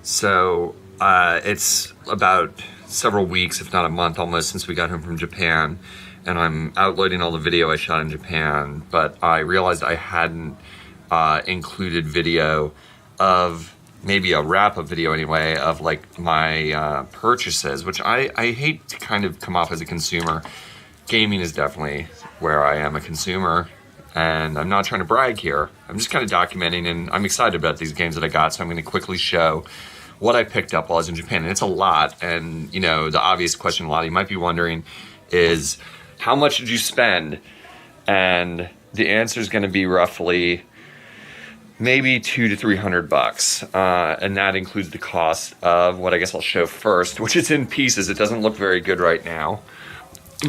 So it's about several weeks, if not a month almost, since we got home from Japan. And I'm outloading all the video I shot in Japan, but I realized I hadn't included video of, maybe a wrap-up video anyway, of like my purchases, which I hate to kind of come off as a consumer. Gaming is definitely where I am a consumer, and I'm not trying to brag here. I'm just kind of documenting, and I'm excited about these games that I got, so I'm going to quickly show what I picked up while I was in Japan. And it's a lot, and you know, the obvious question a lot of you might be wondering is, how much did you spend? And the answer is going to be roughly maybe $200 to $300, and that includes the cost of what I guess I'll show first, which is in pieces. It doesn't look very good right now,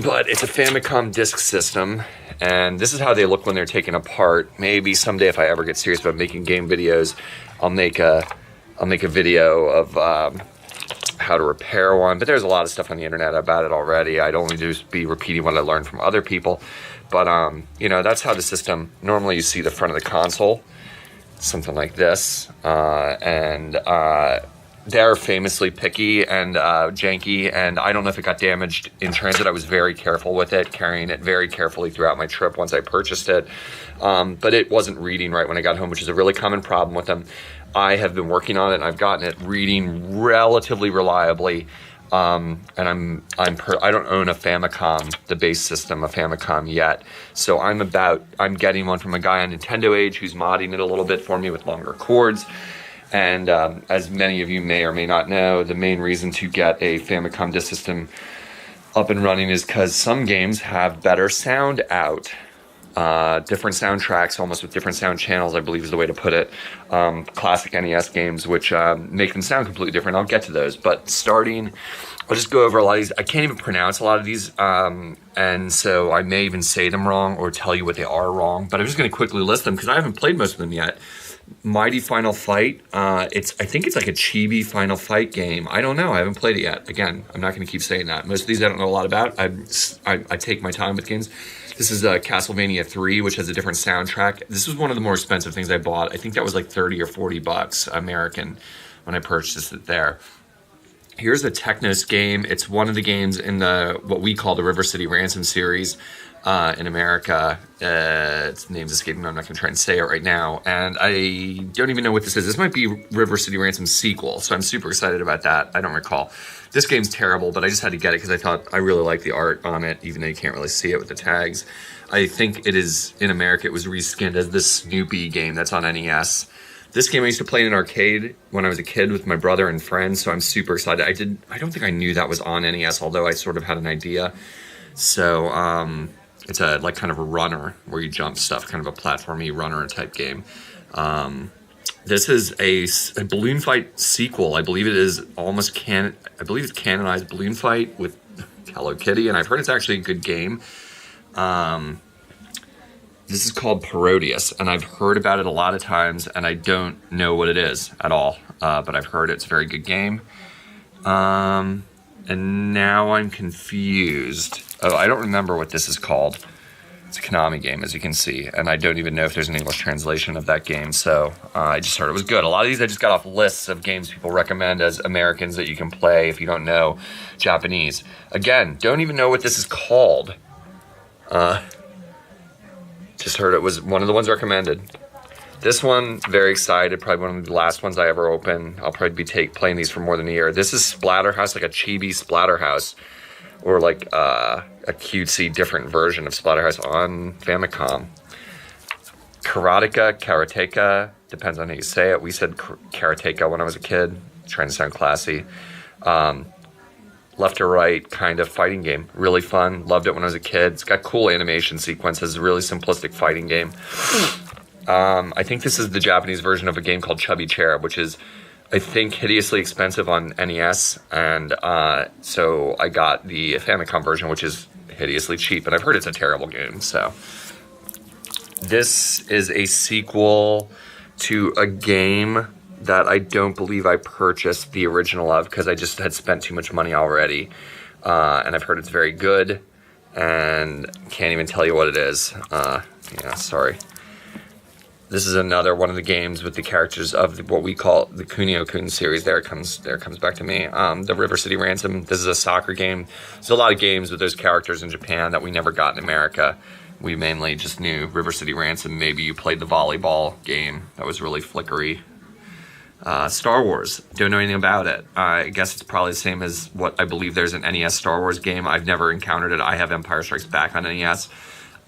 but it's a Famicom disk system, and this is how they look when they're taken apart. Maybe someday, if I ever get serious about making game videos, I'll make a video of how to repair one, but there's a lot of stuff on the internet about it already. I'd only just be repeating what I learned from other people. But you know, that's how the system, normally you see the front of the console, something like this, and they're famously picky and janky, and I don't know if it got damaged in transit. I was very careful with it, carrying it very carefully throughout my trip once I purchased it, but it wasn't reading right when I got home, which is a really common problem with them. I have been working on it, and I've gotten it reading relatively reliably. And I don't own a Famicom, the base system, a Famicom yet. So I'm getting one from a guy on Nintendo Age who's modding it a little bit for me with longer cords. And as many of you may or may not know, the main reason to get a Famicom disk system up and running is because some games have better sound out. Different soundtracks, almost with different sound channels, I believe is the way to put it. Classic NES games, which make them sound completely different. I'll get to those. But starting, I'll just go over a lot of these. I can't even pronounce a lot of these, and so I may even say them wrong or tell you what they are wrong. But I'm just going to quickly list them because I haven't played most of them yet. Mighty Final Fight. I think it's like a chibi Final Fight game. I don't know. I haven't played it yet. Again, I'm not going to keep saying that. Most of these I don't know a lot about. I take my time with games. This is Castlevania 3, which has a different soundtrack. This was one of the more expensive things I bought. I think that was like 30 or 40 bucks American when I purchased it there. Here's a Technos game. It's one of the games in what we call the River City Ransom series in America. Its name's escaping me. I'm not going to try and say it right now. And I don't even know what this is. This might be River City Ransom's sequel, so I'm super excited about that. I don't recall. This game's terrible, but I just had to get it because I thought I really like the art on it, even though you can't really see it with the tags. I think it is, in America, it was reskinned as the Snoopy game that's on NES. This game I used to play in an arcade when I was a kid with my brother and friends, so I'm super excited. I don't think I knew that was on NES, although I sort of had an idea. So it's a like kind of a runner where you jump stuff, kind of a platformy runner type game. This is a Balloon Fight sequel. I believe it is I believe it's canonized Balloon Fight with Hello Kitty, and I've heard it's actually a good game. This is called Parodius, and I've heard about it a lot of times, and I don't know what it is at all. But I've heard it's a very good game. And now I'm confused. Oh, I don't remember what this is called. It's a Konami game, as you can see, and I don't even know if there's an English translation of that game, so I just heard it was good. A lot of these I just got off lists of games people recommend as Americans that you can play if you don't know Japanese. Again, don't even know what this is called. Just heard it was one of the ones recommended. This one, very excited, probably one of the last ones I ever open. I'll probably be playing these for more than a year. This is Splatterhouse, like a chibi Splatterhouse, or like a cutesy different version of Splatterhouse on Famicom. Karateka, depends on how you say it. We said Karateka when I was a kid, trying to sound classy. Left or right kind of fighting game. Really fun. Loved it when I was a kid. It's got cool animation sequences. Really simplistic fighting game. I think this is the Japanese version of a game called Chubby Cherub, which is, I think, hideously expensive on NES. And so I got the Famicom version, which is hideously cheap. And I've heard it's a terrible game. So this is a sequel to a game that I don't believe I purchased the original of because I just had spent too much money already. And I've heard it's very good and can't even tell you what it is. Yeah, sorry. This is another one of the games with the characters of what we call the Kunio-kun series. There it comes back to me. The River City Ransom. This is a soccer game. There's a lot of games with those characters in Japan that we never got in America. We mainly just knew River City Ransom. Maybe you played the volleyball game. That was really flickery. Star Wars. Don't know anything about it. I guess it's probably the same as what I believe there's an NES Star Wars game. I've never encountered it. I have Empire Strikes Back on NES.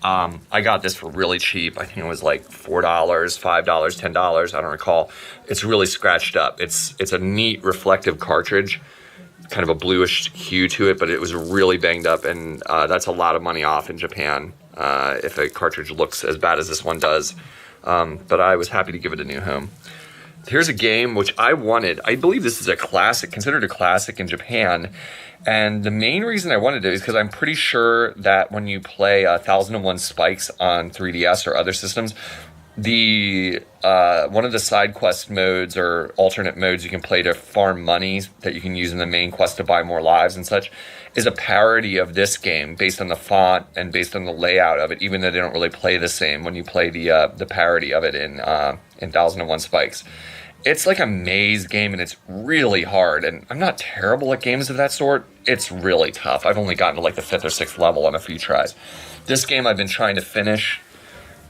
I got this for really cheap. I think it was like $4, $5, $10. I don't recall. It's really scratched up. It's a neat reflective cartridge, kind of a bluish hue to it, but it was really banged up, and that's a lot of money off in Japan if a cartridge looks as bad as this one does. But I was happy to give it a new home. Here's a game which I wanted. I believe this is a classic, considered a classic in Japan. And the main reason I wanted it is because I'm pretty sure that when you play 1001 Spikes on 3DS or other systems, the one of the side quest modes or alternate modes you can play to farm money that you can use in the main quest to buy more lives and such is a parody of this game based on the font and based on the layout of it, even though they don't really play the same when you play the parody of it in 1001 Spikes. It's like a maze game, and it's really hard, and I'm not terrible at games of that sort. It's really tough. I've only gotten to like the 5th or 6th level on a few tries. This game I've been trying to finish.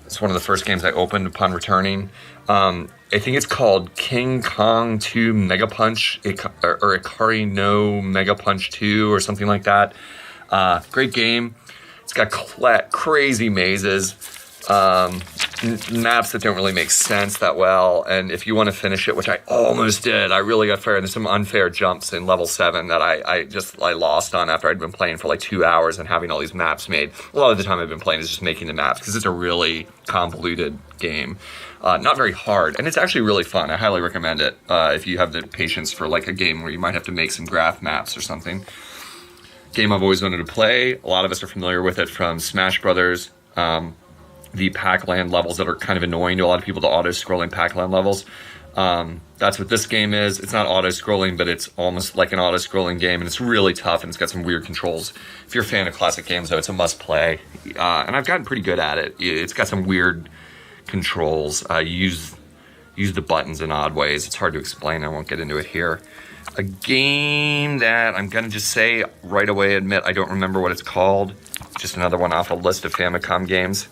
It's one of the first games I opened upon returning. I think it's called King Kong 2 Mega Punch, or Ikari no Mega Punch 2, or something like that. Great game. It's got crazy mazes. Maps that don't really make sense that well, and if you want to finish it, which I almost did, I really got fair. There's some unfair jumps in level 7 that I lost on after I'd been playing for like 2 hours and having all these maps made. A lot of the time I've been playing is just making the maps because it's a really convoluted game. Not very hard, and it's actually really fun. I highly recommend it if you have the patience for like a game where you might have to make some graph maps or something. Game I've always wanted to play. A lot of us are familiar with it from Smash Brothers. The Pac-Land levels that are kind of annoying to a lot of people, the auto-scrolling Pac-Land levels. That's what this game is. It's not auto-scrolling, but it's almost like an auto-scrolling game, and it's really tough, and it's got some weird controls. If you're a fan of classic games, though, it's a must-play. And I've gotten pretty good at it. It's got some weird controls. Use the buttons in odd ways. It's hard to explain. I won't get into it here. A game that I'm going to just say right away, admit I don't remember what it's called. Just another one off a list of Famicom games.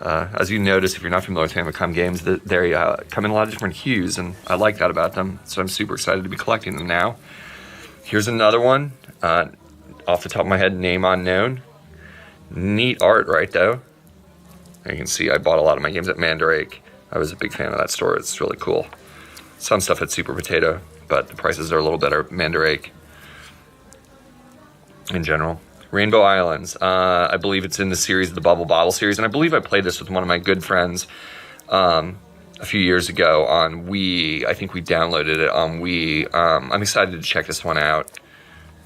As you notice, if you're not familiar with Famicom games, they come in a lot of different hues, and I like that about them, so I'm super excited to be collecting them now. Here's another one, off the top of my head, name unknown. Neat art, right, though? You can see I bought a lot of my games at Mandrake. I was a big fan of that store. It's really cool. Some stuff at Super Potato, but the prices are a little better at Mandrake in general. Rainbow Islands. I believe it's in the series, the Bubble Bottle series, and I believe I played this with one of my good friends a few years ago on Wii. I think we downloaded it on Wii. I'm excited to check this one out.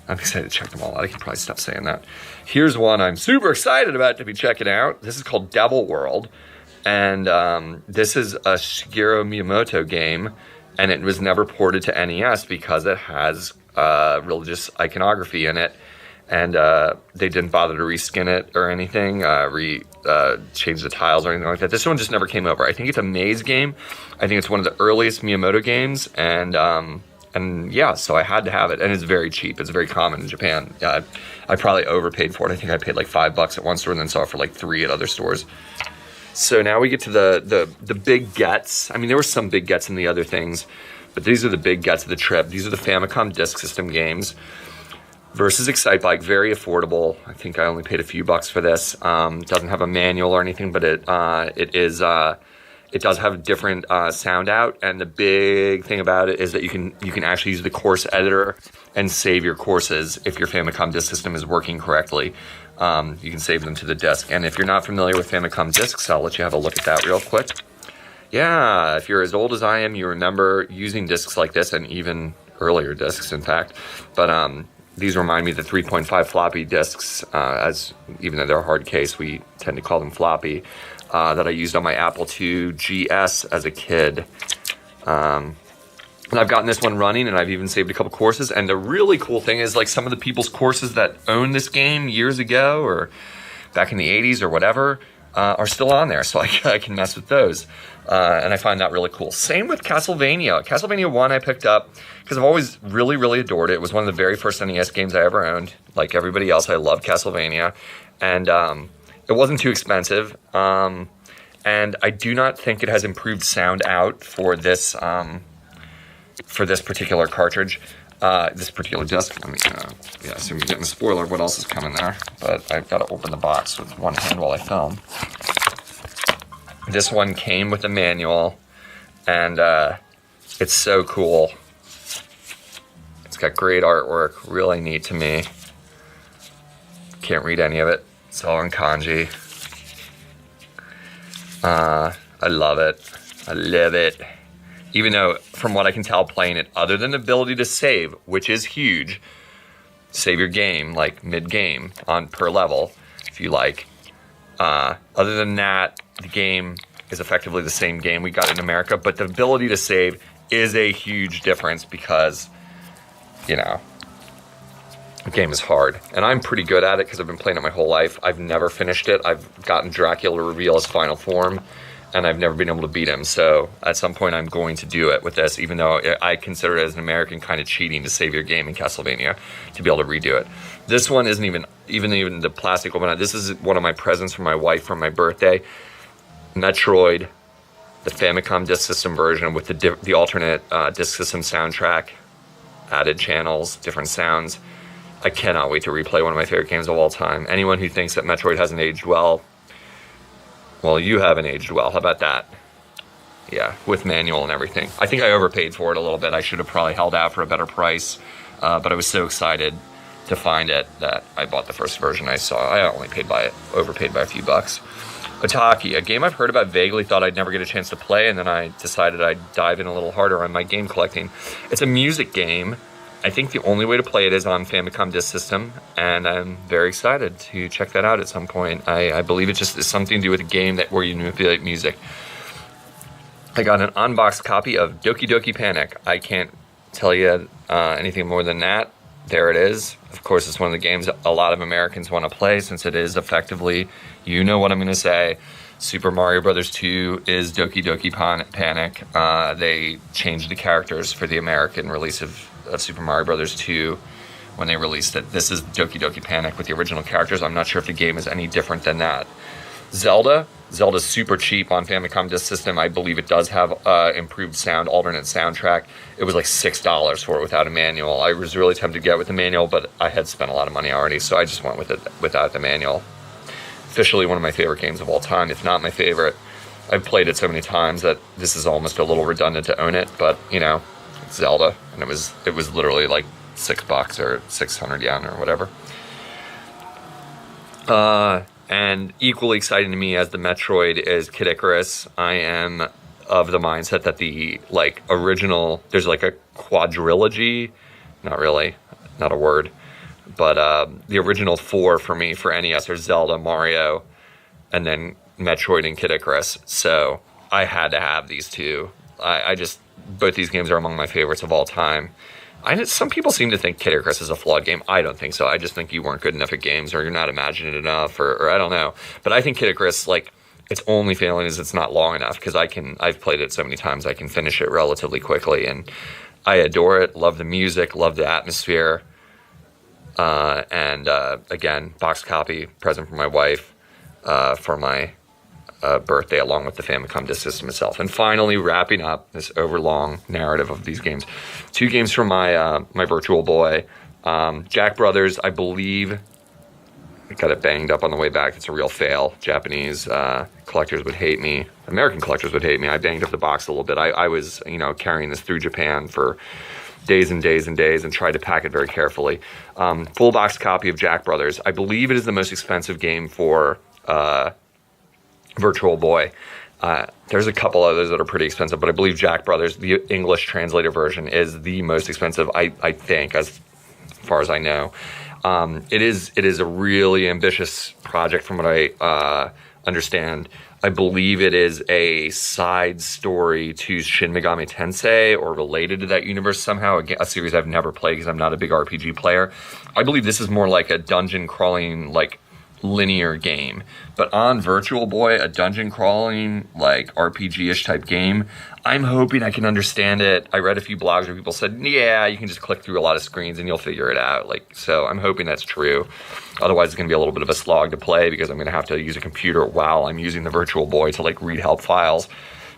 I'm excited to check them all out. I can probably stop saying that. Here's one I'm super excited about to be checking out. This is called Devil World, and this is a Shigeru Miyamoto game, and it was never ported to NES because it has religious iconography in it. And they didn't bother to reskin it or anything, change the tiles or anything like that. This one just never came over. I think it's a maze game. I think it's one of the earliest Miyamoto games, and yeah, so I had to have it. And it's very cheap. It's very common in Japan. I probably overpaid for it. I think I paid like $5 at one store and then saw it for like $3 at other stores. So now we get to the big gets. I mean, there were some big gets in the other things, but these are the big gets of the trip. These are the Famicom Disk System games. Versus Excitebike, very affordable. I think I only paid a few bucks for this. Doesn't have a manual or anything, but it does have a different sound out. And the big thing about it is that you can actually use the course editor and save your courses if your Famicom Disk System is working correctly. You can save them to the disk. And if you're not familiar with Famicom disks, I'll let you have a look at that real quick. Yeah, if you're as old as I am, you remember using disks like this, and even earlier disks, in fact. But these remind me of the 3.5 floppy disks, as even though they're a hard case, we tend to call them floppy, that I used on my Apple II GS as a kid. And I've gotten this one running, and I've even saved a couple courses. And the really cool thing is, like, some of the people's courses that owned this game years ago or back in the 80s or whatever, are still on there, so I can mess with those. And I find that really cool. Same with Castlevania. Castlevania 1 I picked up because I've always really, really adored it. It was one of the very first NES games I ever owned. Like everybody else, I loved Castlevania. And it wasn't too expensive. And I do not think it has improved sound out for this particular cartridge. This particular disc. I mean, yeah, so you're getting a spoiler of what else is coming there. But I've got to open the box with one hand while I film. This one came with a manual, and it's so cool. It's got great artwork, really neat to me. Can't read any of it. It's all in kanji. I love it. I live it. Even though, from what I can tell playing it, other than the ability to save, which is huge, save your game, like mid-game, on per level, if you like. Other than that, the game is effectively the same game we got in America, but the ability to save is a huge difference because, you know, the game is hard. And I'm pretty good at it because I've been playing it my whole life. I've never finished it. I've gotten Dracula to reveal his final form, and I've never been able to beat him. So at some point I'm going to do it with this, even though I consider it as an American kind of cheating to save your game in Castlevania to be able to redo it. This one isn't even the plastic one. This is one of my presents from my wife for my birthday. Metroid, the Famicom Disk System version with the alternate Disk System soundtrack, added channels, different sounds. I cannot wait to replay one of my favorite games of all time. Anyone who thinks that Metroid hasn't aged well, you haven't aged well. How about that? Yeah, with manual and everything. I think I overpaid for it a little bit. I should have probably held out for a better price, but I was so excited to find it that I bought the first version I saw. I only overpaid by a few bucks. Otaki, a game I've heard about vaguely, thought I'd never get a chance to play, and then I decided I'd dive in a little harder on my game collecting. It's a music game. I think the only way to play it is on Famicom Disk System, and I'm very excited to check that out at some point. I believe it just is something to do with a game where you manipulate music. I got an unboxed copy of Doki Doki Panic. I can't tell you anything more than that. There it is. Of course, it's one of the games a lot of Americans want to play since it is effectively, you know what I'm going to say, Super Mario Bros. 2 is Doki Doki Panic. They changed the characters for the American release of Super Mario Bros. 2 when they released it. This is Doki Doki Panic with the original characters. I'm not sure if the game is any different than that. Zelda's super cheap on Famicom Disk System. I believe it does have improved sound, alternate soundtrack. It was like $6 for it without a manual. I was really tempted to get it with the manual, but I had spent a lot of money already, so I just went with it without the manual. Officially one of my favorite games of all time, if not my favorite. I've played it so many times that this is almost a little redundant to own it, but, you know, it's Zelda, and it was literally like $6 or 600 yen or whatever. And equally exciting to me as the Metroid is Kid Icarus. I am of the mindset that the original, there's like a quadrilogy, not really, not a word, but the original 4 for me for NES are Zelda, Mario, and then Metroid and Kid Icarus. So I had to have these two. Both these games are among my favorites of all time. Some people seem to think Kid Icarus is a flawed game. I don't think so. I just think you weren't good enough at games, or you're not imaginative enough, or I don't know. But I think Kid Icarus, its only failing is it's not long enough, because I've played it so many times, I can finish it relatively quickly, and I adore it. Love the music, love the atmosphere. And again, boxed copy, present from my wife for my birthday, along with the Famicom Disk System itself. And finally, wrapping up this overlong narrative of these games, 2 games from my my Virtual Boy. Jack Brothers, I believe, I got it banged up on the way back. It's a real fail. Japanese collectors would hate me. American collectors would hate me. I banged up the box a little bit. I was, carrying this through Japan for days and days and days and tried to pack it very carefully. Full box copy of Jack Brothers. I believe it is the most expensive game for Virtual Boy. There's a couple others that are pretty expensive, but I believe Jack Brothers, the English translated version, is the most expensive, I think, as far as I know. It is a really ambitious project from what I understand. I believe it is a side story to Shin Megami Tensei, or related to that universe somehow, a series I've never played because I'm not a big RPG player. I believe this is more like a dungeon crawling, linear game. But on Virtual Boy, a dungeon crawling, like RPG-ish type game, I'm hoping I can understand it. I read a few blogs where people said, yeah, you can just click through a lot of screens and you'll figure it out. So I'm hoping that's true. Otherwise, it's going to be a little bit of a slog to play because I'm going to have to use a computer while I'm using the Virtual Boy to like read help files.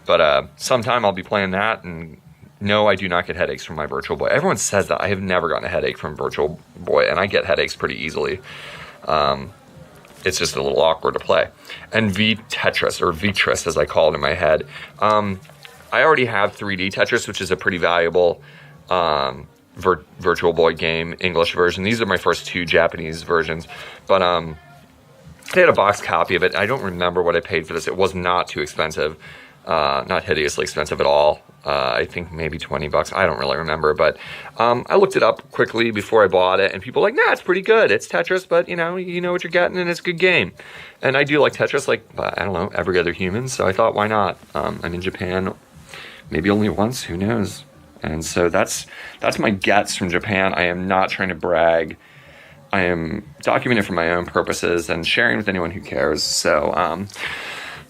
But sometime I'll be playing that, and no, I do not get headaches from my Virtual Boy. Everyone says that. I have never gotten a headache from Virtual Boy, and I get headaches pretty easily. It's just a little awkward to play. And Tetris, or Vitris as I call it in my head. I already have 3D Tetris, which is a pretty valuable Virtual Boy game, English version. These are my first 2 Japanese versions. But I had a box copy of it. I don't remember what I paid for this. It was not too expensive. Not hideously expensive at all. I think maybe $20. I don't really remember, but I looked it up quickly before I bought it, and people were like, nah, it's pretty good. It's Tetris, but you know what you're getting, and it's a good game. And I do like Tetris, like, I don't know, every other human, so I thought, why not? I'm in Japan maybe only once, who knows? And so that's my gets from Japan. I am not trying to brag. I am documenting for my own purposes and sharing with anyone who cares. So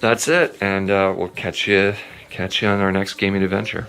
that's it, and we'll catch you on our next gaming adventure.